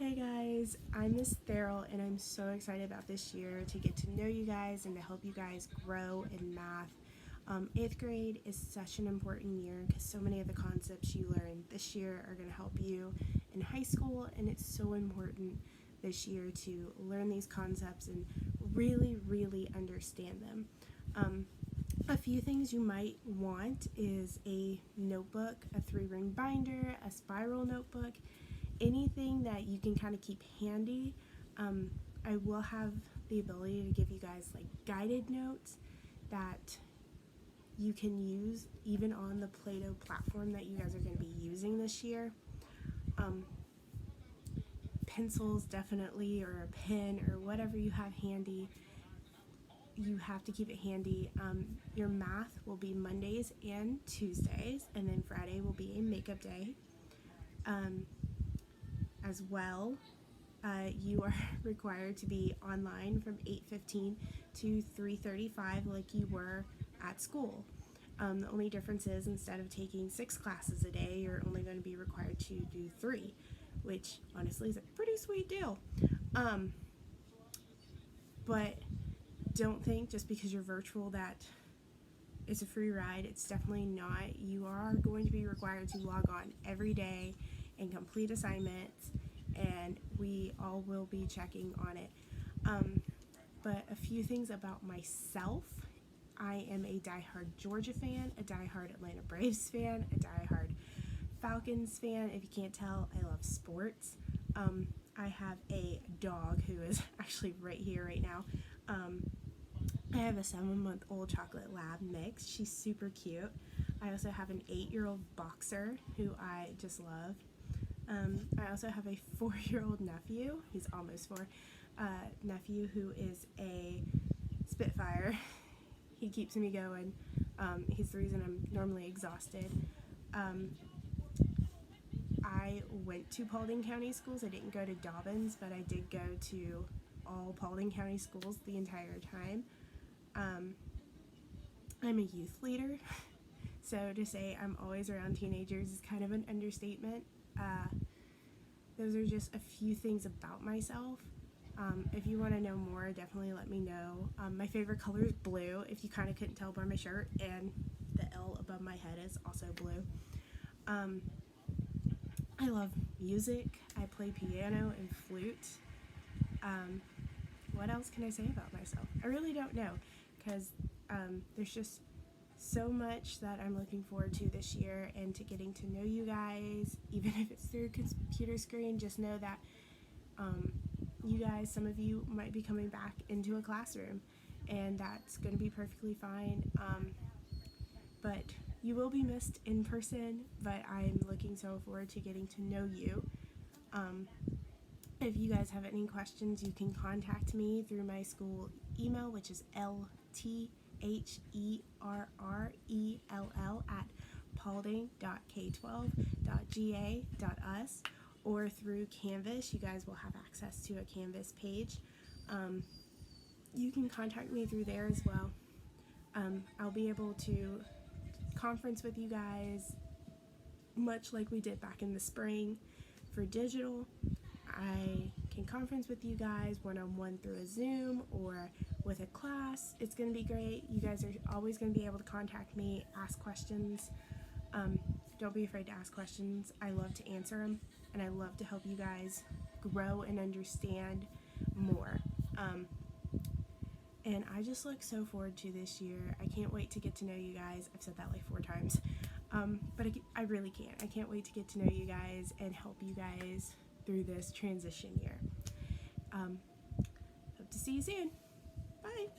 Hey guys, I'm Miss Therrell and I'm so excited about this year to get to know you guys and to help you guys grow in math. 8th grade is such an important year because so many of the concepts you learn this year are going to help you in high school, and it's so important this year to learn these concepts and really understand them. A few things you might want is a notebook, a 3-ring binder, a spiral notebook, anything that you can kind of keep handy. I will have the ability to give you guys like guided notes that you can use even on the Play-Doh platform that you guys are going to be using this year. Pencils definitely, or a pen, or whatever you have handy. You have to keep it handy. Your math will be Mondays and Tuesdays, and then Friday will be a makeup day. As well, you are required to be online from 8:15 to 3:35 like you were at school. The only difference is instead of taking 6 classes a day, you're only going to be required to do 3, which honestly is a pretty sweet deal. But don't think just because you're virtual that it's a free ride. It's definitely not. You are going to be required to log on every day and complete assignments, and we all will be checking on it. But a few things about myself. I am a diehard Georgia fan, a diehard Atlanta Braves fan, a diehard Falcons fan. If you can't tell, I love sports. I have a dog who is actually right here right now. I have a 7-month-old chocolate lab mix. She's super cute. I also have an 8-year-old boxer who I just love. I also have a 4-year-old nephew. He's almost 4. Nephew who is a Spitfire. He keeps me going. He's the reason I'm normally exhausted. I went to Paulding County schools. I didn't go to Dobbins, but I did go to all Paulding County schools the entire time. I'm a youth leader, so to say I'm always around teenagers is kind of an understatement. Those are just a few things about myself. If you want to know more, definitely let me know. My favorite color is blue, if you kind of couldn't tell by my shirt, and the L above my head is also blue. I love music. I play piano and flute. What else can I say about myself? I really don't know, because there's just so much that I'm looking forward to this year, and to getting to know you guys, even if it's through a computer screen. Just know that you guys, some of you might be coming back into a classroom, and that's going to be perfectly fine. But you will be missed in person, but I'm looking so forward to getting to know you. If you guys have any questions, you can contact me through my school email, which is ltherrell@paulding.k12.ga.us, or through Canvas. You guys will have access to a Canvas page. You can contact me through there as well. I'll be able to conference with you guys much like we did back in the spring for digital. I can conference with you guys one-on-one through a Zoom or with a class. It's going to be great. You guys are always going to be able to contact me, ask questions. Don't be afraid to ask questions. I love to answer them, and I love to help you guys grow and understand more. And I just look so forward to this year. I can't wait to get to know you guys. I've said that like 4 times. But I really can't. I can't wait to get to know you guys and help you guys through this transition year. Hope to see you soon. Bye.